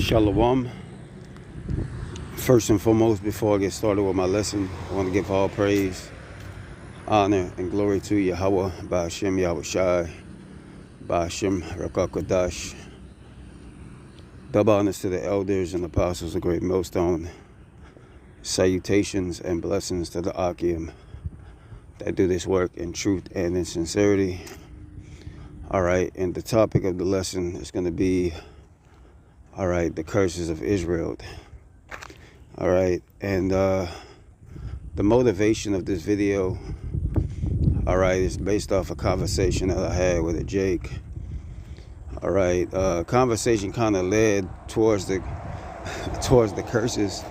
Shalom. First and foremost, before I get started with my lesson, I want to give all praise, honor, and glory to Yahweh, Ba'ashem Yahushai, Ba'ashem Rakakadash. Double honors to the elders and apostles of Great Millstone. Salutations and blessings to the Akim that do this work in truth and in sincerity. All right, and the topic of the lesson is going to be, all right, the curses of Israel. All right, and the motivation of this video, all right, is based off a conversation that I had with a Jake. All right, conversation kind of led towards the curses.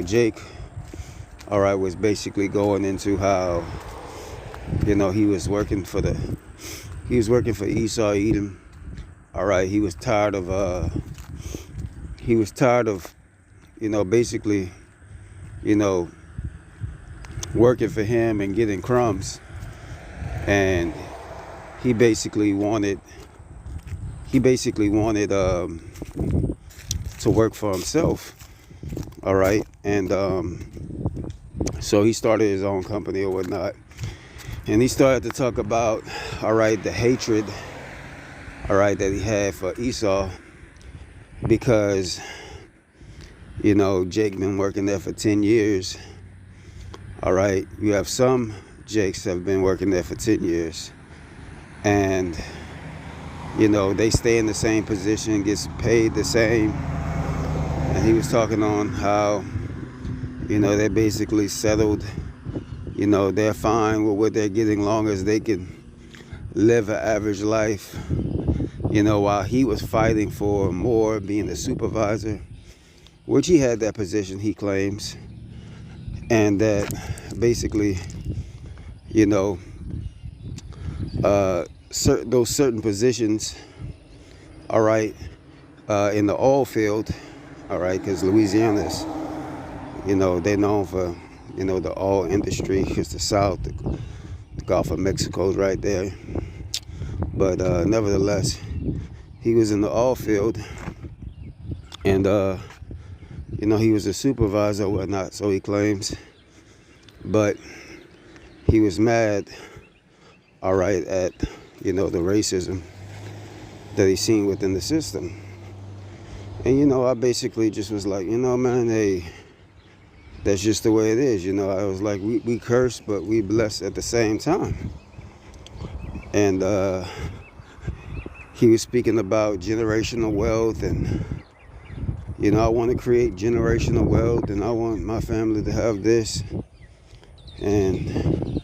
Jake, all right, was basically going into how, he was working for Esau Edom. All right, he was tired of, basically, working for him and getting crumbs. And he basically wanted to work for himself. All right, and so he started his own company or whatnot, and he started to talk about, all right, the hatred, all right, that he had for Esau, because Jake been working there for 10 years. All right, you have some Jakes have been working there for 10 years, and they stay in the same position, gets paid the same. And he was talking on how, they basically settled, they're fine with what they're getting long as they can live an average life, while he was fighting for more, being a supervisor, which he had that position, he claims, and that basically, those certain positions, all right, in the oil field, all right, because Louisiana's, they're known for, the oil industry, because the South, the Gulf of Mexico is right there. But nevertheless, he was in the oil field, and, he was a supervisor or whatnot, so he claims. But he was mad, all right, at, the racism that he seen within the system. And, I basically just was like, man, hey, that's just the way it is. I was like, we curse, but we bless at the same time. And he was speaking about generational wealth, and, I want to create generational wealth, and I want my family to have this. And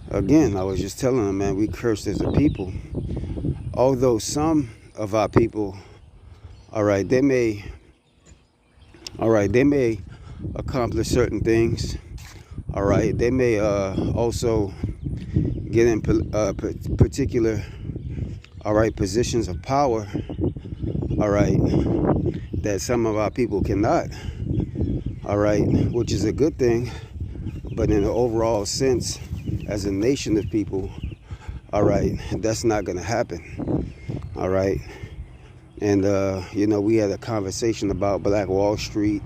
again, I was just telling him, man, we cursed as a people. Although some of our people, all right, they may accomplish certain things. All right, they may also get in particular, all right, positions of power. All right, that some of our people cannot. All right, which is a good thing, but in an overall sense, as a nation of people, all right, that's not going to happen. All right. And, we had a conversation about Black Wall Street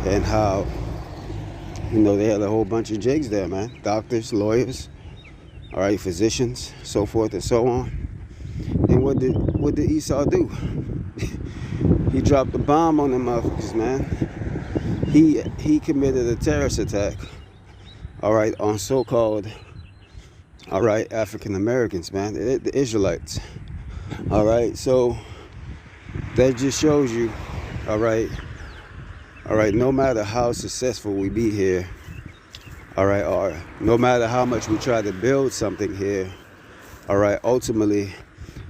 and how, they had a whole bunch of Jakes there, man. Doctors, lawyers, all right, physicians, so forth and so on. And what did Esau do? He dropped a bomb on them motherfuckers, man. He committed a terrorist attack, all right, on so-called, all right, African Americans, man, the Israelites. All right, so that just shows you, all right, no matter how successful we be here, all right, or no matter how much we try to build something here, all right, ultimately,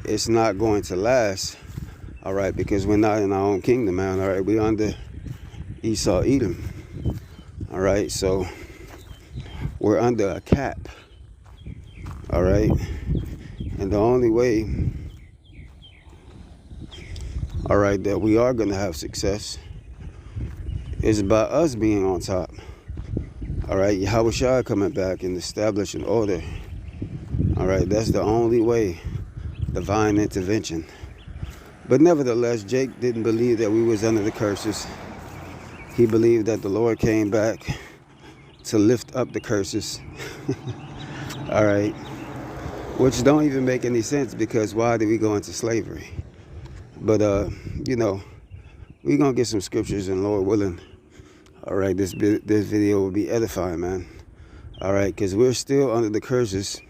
it's not going to last, all right, because we're not in our own kingdom, man, all right, we're under Esau Edom, all right, so we're under a cap, all right, and the only way, all right, that we are going to have success is by us being on top. All right, Yahushua coming back and establishing order. All right, that's the only way. Divine intervention. But nevertheless, Jake didn't believe that we was under the curses. He believed that the Lord came back to lift up the curses. All right. Which don't even make any sense, because why did we go into slavery? But, you know, we're going to get some scriptures, and Lord willing, all right, this video will be edifying, man. All right, because we're still under the curses.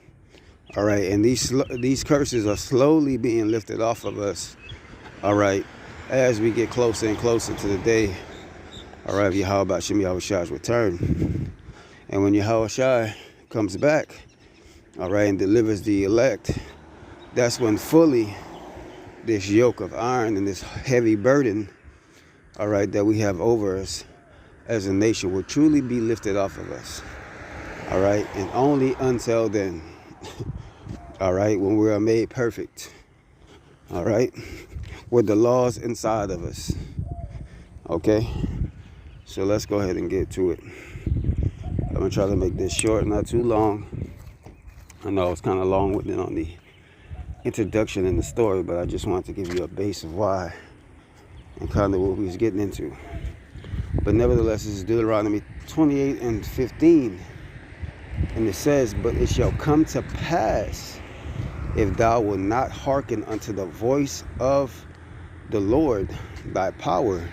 All right, and these curses are slowly being lifted off of us. All right, as we get closer and closer to the day, all right, Yahweh Shem Yahweh's return. And when Yahweh comes back, all right, and delivers the elect, that's when fully this yoke of iron and this heavy burden, all right, that we have over us as a nation will truly be lifted off of us. All right, and only until then, all right, when we are made perfect, all right, with the laws inside of us. Okay, so let's go ahead and get to it. I'm gonna try to make this short, not too long. I know it's kind of long-winded on the introduction and the story, but I just wanted to give you a base of why and kind of what we was getting into. But nevertheless, this is Deuteronomy 28 and 15. And it says, but it shall come to pass, if thou wilt not hearken unto the voice of the Lord thy power,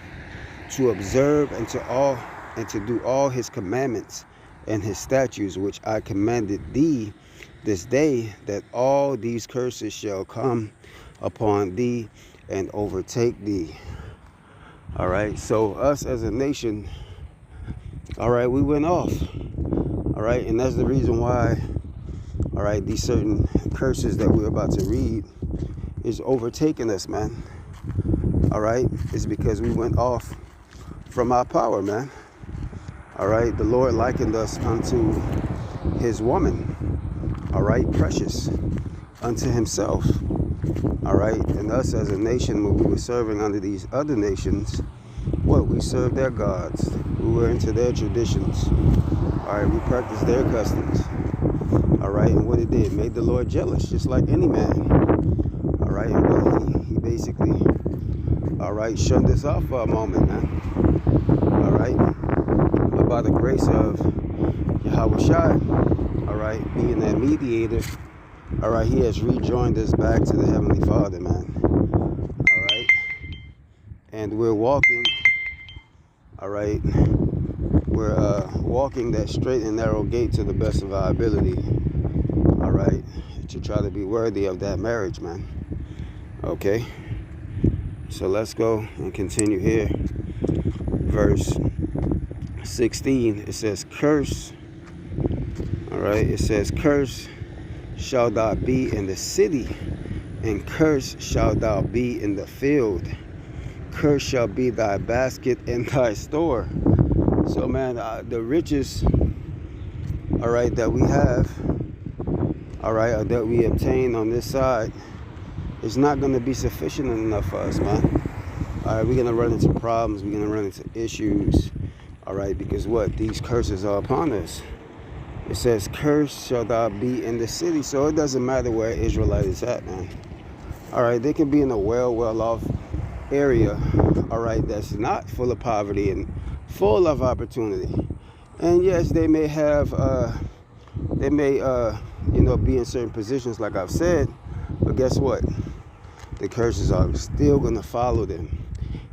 to observe and to do all his commandments and his statutes which I commanded thee this day, that all these curses shall come upon thee and overtake thee. All right, so us as a nation, all right, we went off. All right, and that's the reason why, all right, these certain curses that we're about to read is overtaking us, man. All right, it's because we went off from our power, man. All right, the Lord likened us unto his woman, all right, precious unto himself. All right, and us as a nation, when we were serving under these other nations, what? We served their gods. We were into their traditions. All right, we practiced their customs. All right, and what it did, made the Lord jealous, just like any man. All right, and what he basically, all right, shunned us off for a moment, man. All right, but by the grace of Yahweh, all right, being that mediator, all right, he has rejoined us back to the Heavenly Father, man. All right, and we're walking, all right, we're walking that straight and narrow gate to the best of our ability, all right, to try to be worthy of that marriage, man. Okay, so let's go and continue here. Verse 16, it says, curse, all right, it says, curse shall thou be in the city, and curse shall thou be in the field. Curse shall be thy basket and thy store. So, man, the riches, all right, that we have, all right, or that we obtain on this side, is not going to be sufficient enough for us, man. All right, we're going to run into problems. We're going to run into issues, all right, because what? These curses are upon us. It says, curse shall thou be in the city. So it doesn't matter where Israelite is at, man. All right, they can be in a well-off area, all right, that's not full of poverty and full of opportunity. And yes, they may have, you know, be in certain positions, like I've said, but guess what? The curses are still going to follow them.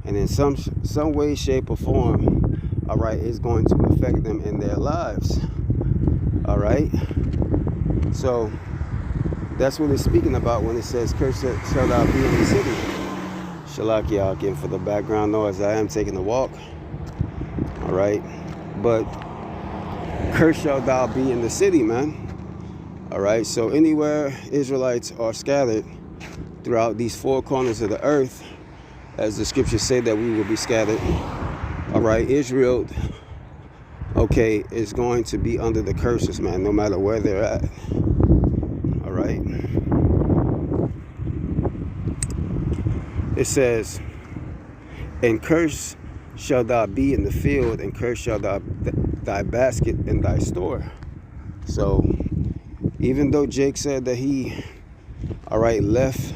And in some way, shape, or form, all right, it's going to affect them in their lives. All right, so that's what it's speaking about when it says, curse shall thou be in the city. Shalakia again for the background noise. I am taking a walk. All right, but curse shall thou be in the city, man. All right, so anywhere Israelites are scattered throughout these four corners of the earth, as the scriptures say that we will be scattered, all right, Israel, okay, is going to be under the curses, man, no matter where they're at. All right. It says, and curse shall thou be in the field, and curse shall thou thy basket and thy store. So even though Jake said that he, all right, left,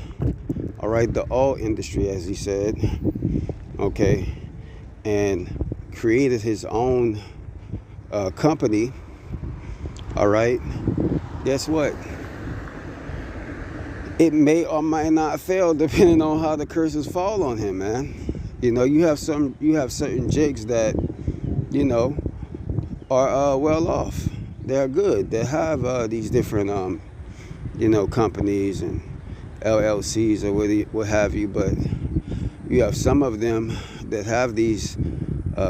all right, the oil industry, as he said, okay, and created his own company, all right, guess what? It may or might not fail depending on how the curses fall on him, man. You know, you have certain jigs that, you know, are well off. They're good. They have these different, you know, companies and LLCs or what have you. But you have some of them that have these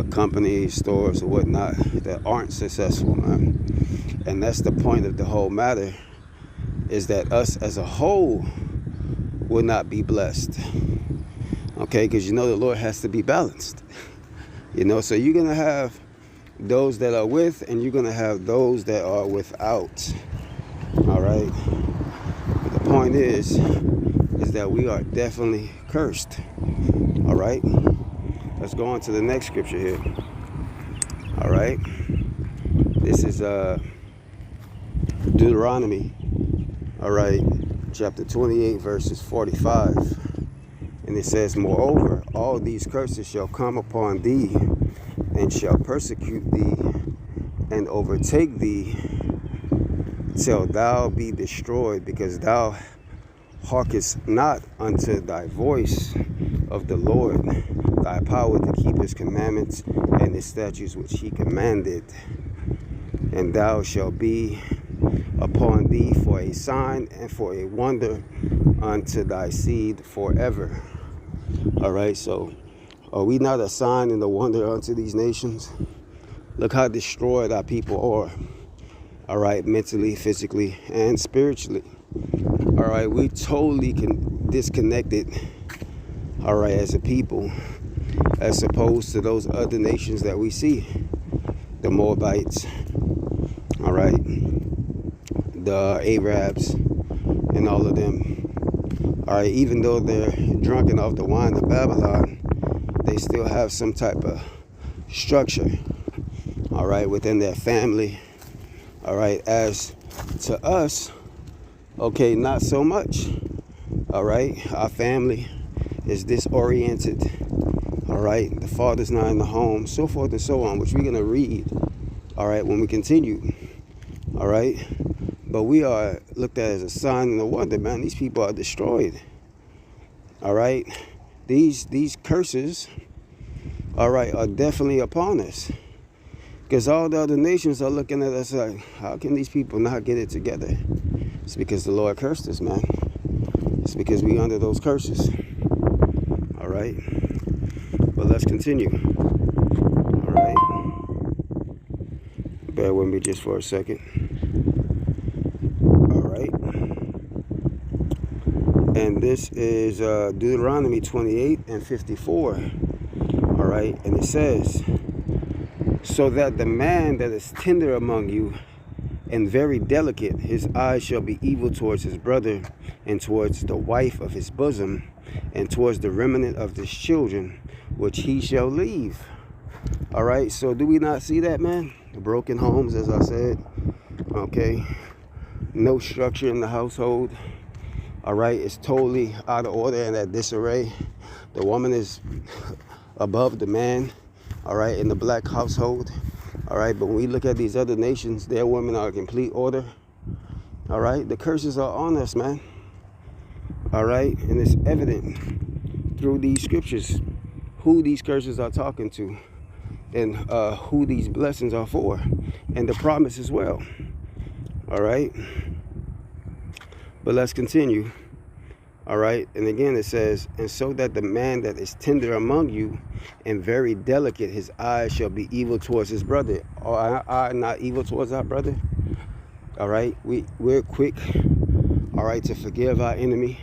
companies, stores, or whatnot that aren't successful, man. And that's the point of the whole matter, is that us as a whole will not be blessed. Okay, because you know the Lord has to be balanced. You know, so you're going to have those that are with, and you're going to have those that are without. All right. But the point is that we are definitely cursed. All right. Let's go on to the next scripture here. All right. This is Deuteronomy. All right. Chapter 28, verses 45. And it says, moreover, all these curses shall come upon thee, and shall persecute thee, and overtake thee, till thou be destroyed, because thou hearkenest not unto thy voice of the Lord, thy power to keep his commandments and his statutes which he commanded. And thou shalt be upon thee for a sign and for a wonder unto thy seed forever. All right, so are we not a sign and a wonder unto these nations? Look how destroyed our people are. All right, mentally, physically, and spiritually. All right, we totally disconnected, all right, as a people, as opposed to those other nations that we see. The Moabites, all right, the Arabs, and all of them. All right, even though they're drunken off the wine of Babylon, they still have some type of structure, all right, within their family. All right, as to us, okay, not so much. All right, our family is disoriented. All right, the father's not in the home, so forth and so on, which we're going to read, all right, when we continue. All right, but we are looked at as a sign and a wonder, man. These people are destroyed. All right, these curses, all right, are definitely upon us, because all the other nations are looking at us like, how can these people not get it together? It's because the Lord cursed us, man. It's because we under those curses. All right, but let's continue. All right, bear with me just for a second. And this is Deuteronomy 28 and 54. All right. And it says, so that the man that is tender among you and very delicate, his eyes shall be evil towards his brother, and towards the wife of his bosom, and towards the remnant of his children, which he shall leave. All right. So do we not see that, man? The broken homes, as I said. Okay. No structure in the household. All right, it's totally out of order and at disarray. The woman is above the man, all right, in the black household. All right, but when we look at these other nations, their women are in complete order. All right, the curses are on us, man. All right, and it's evident through these scriptures who these curses are talking to, and who these blessings are for, and the promise as well. All right. But let's continue. All right. And again, it says, and so that the man that is tender among you and very delicate, his eyes shall be evil towards his brother. Are our not evil towards our brother? All right. We're quick, all right, to forgive our enemy.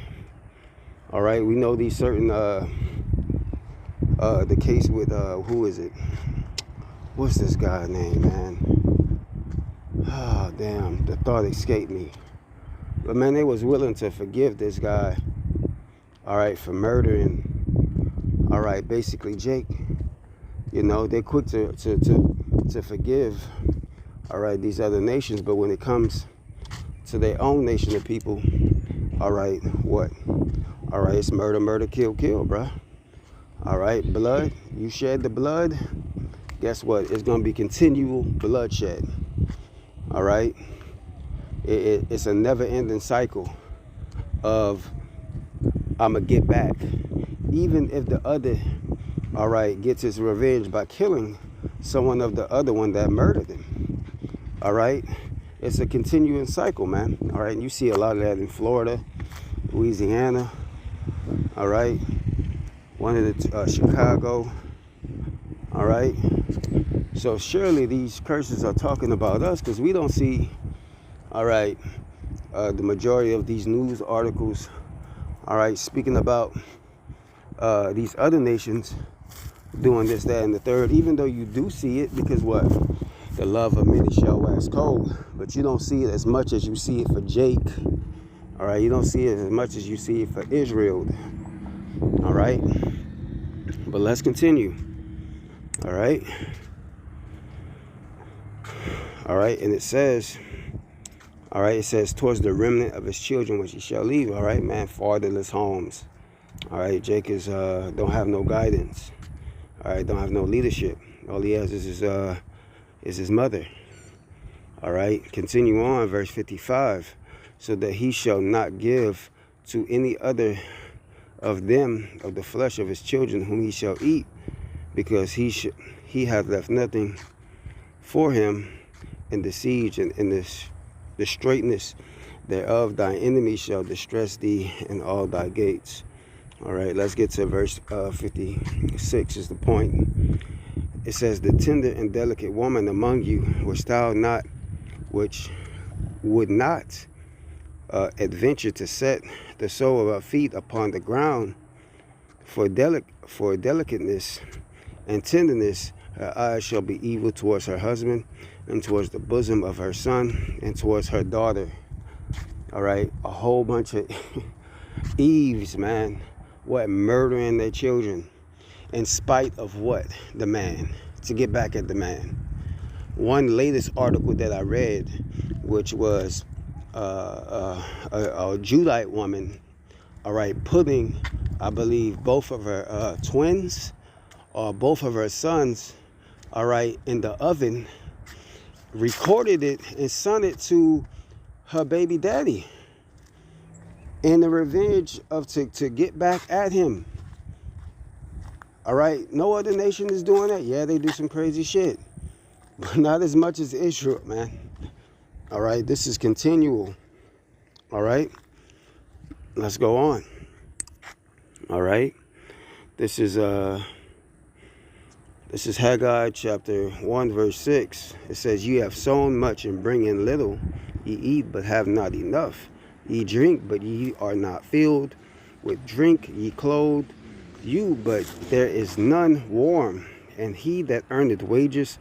All right. We know these certain, the case with, who is it? What's this guy's name, man? Oh, damn. The thought escaped me. But man, they was willing to forgive this guy, all right, for murdering, all right, basically Jake. You know, they're quick to forgive, all right, these other nations. But when it comes to their own nation of people, all right, what? All right, it's murder, murder, kill, kill, bruh. All right, blood. You shed the blood. Guess what? It's gonna be continual bloodshed. All right. It's a never-ending cycle of I'ma get back. Even if the other, all right, gets his revenge by killing someone of the other one that murdered him. All right. It's a continuing cycle, man. All right. And you see a lot of that in Florida, Louisiana. All right. One of the Chicago. All right. So surely these curses are talking about us, because we don't see, all right, the majority of these news articles, all right, speaking about these other nations doing this, that, and the third, even though you do see it, because what? The love of many shall wax cold, but you don't see it as much as you see it for Jake. All right, you don't see it as much as you see it for Israel. All right, but let's continue. All right. All right, and it says, all right, it says, towards the remnant of his children which he shall leave. All right, man, fatherless homes. All right, Jake is don't have no guidance. All right, don't have no leadership. All he has is his mother. All right, continue on, verse 55. So that he shall not give to any other of them of the flesh of his children whom he shall eat, because he hath left nothing for him in the siege, and in the straightness thereof thy enemies shall distress thee in all thy gates. All right, let's get to verse 56 is the point. It says, the tender and delicate woman among you, which would not adventure to set the sole of her feet upon the ground, for delicateness and tenderness, her eyes shall be evil towards her husband, and towards the bosom of her son, and towards her daughter. All right, a whole bunch of Eves, man. What? Murdering their children in spite of what? The man. To get back at the man. One latest article that I read, which was a Judite woman, all right, putting, I believe, both of her twins or both of her sons, all right, in the oven, recorded it and sent it to her baby daddy in the revenge of to get back at him. All right, no other nation is doing that. Yeah, they do some crazy shit, but not as much as Israel, man. All right, this is continual. All right, let's go on. All right, this is Haggai chapter 1 verse 6. It says, ye have sown much and bring in little. Ye eat but have not enough. Ye drink but ye are not filled. With drink ye clothe you, but there is none warm. And he that earneth wages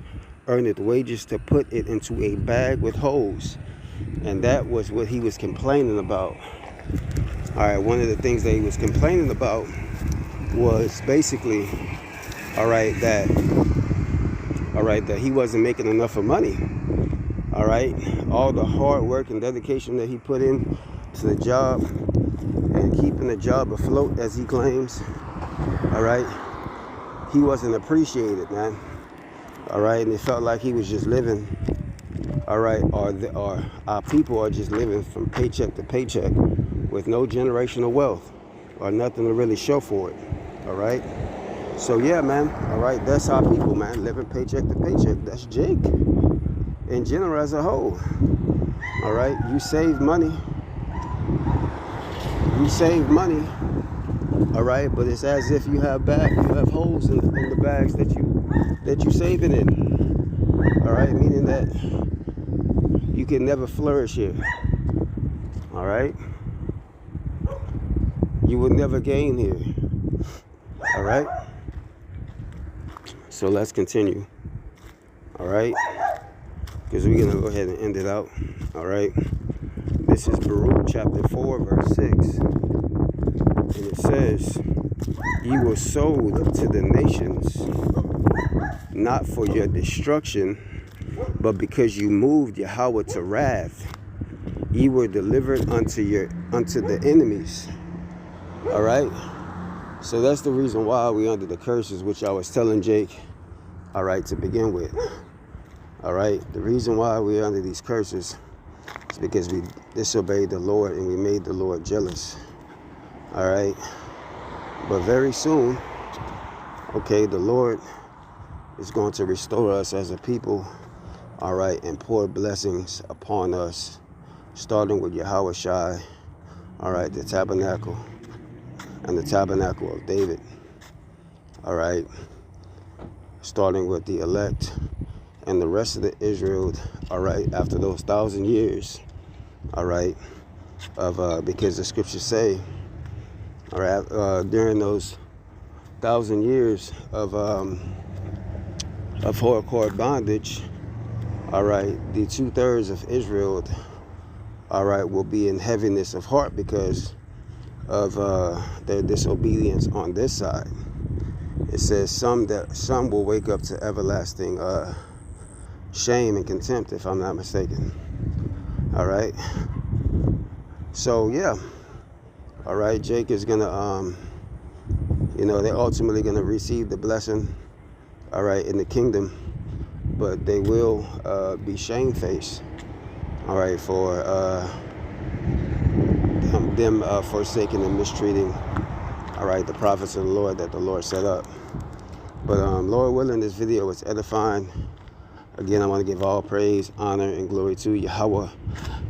to put it into a bag with holes. And that was what he was complaining about. All right, one of the things that he was complaining about was basically, that he wasn't making enough of money. All right, all the hard work and dedication that he put in to the job and keeping the job afloat, as he claims. All right, he wasn't appreciated, man. All right, and it felt like he was just living. All right, or our people are just living from paycheck to paycheck with no generational wealth or nothing to really show for it. All right. So yeah, man. All right, that's our people, man, living paycheck to paycheck. That's Jake in general as a whole. All right, you save money. All right, but it's as if you have holes in the bags that you saving in. All right, meaning that you can never flourish here. All right, you will never gain here. All right. So let's continue. All right, because we're gonna go ahead and end it out. All right. This is Baruch chapter 4 verse 6, and it says, "Ye were sold to the nations, not for your destruction, but because you moved Yahweh to wrath. Ye were delivered unto the enemies." All right. So that's the reason why we under the curses, which I was telling Jake, all right, to begin with. All right. The reason why we're under these curses is because we disobeyed the Lord and we made the Lord jealous. All right. But very soon, okay, the Lord is going to restore us as a people, all right, and pour blessings upon us, starting with Yahweh Shai, all right, the tabernacle and the tabernacle of David, all right, starting with the elect and the rest of the Israel, all right, after those 1,000 years, all right, of because the scriptures say, all right, during those 1,000 years of hardcore bondage, all right, the 2/3 of Israel, all right, will be in heaviness of heart because of their disobedience on this side. It says some will wake up to everlasting shame and contempt, if I'm not mistaken. All right. So yeah. All right. Jake is gonna, they're ultimately gonna receive the blessing. All right, in the kingdom, but they will be shamefaced. All right, for them forsaking and mistreating, all right, the prophets of the Lord that the Lord set up. But Lord willing, this video is edifying. Again, I want to give all praise, honor, and glory to Yahweh,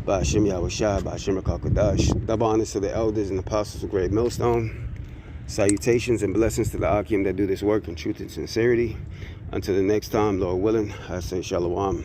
Ba'ashem Yahweh Shai, Ba'ashem HaKadosh. Double honors to the elders and apostles of Great Millstone. Salutations and blessings to the Akim that do this work in truth and sincerity. Until the next time, Lord willing, I say Shalom.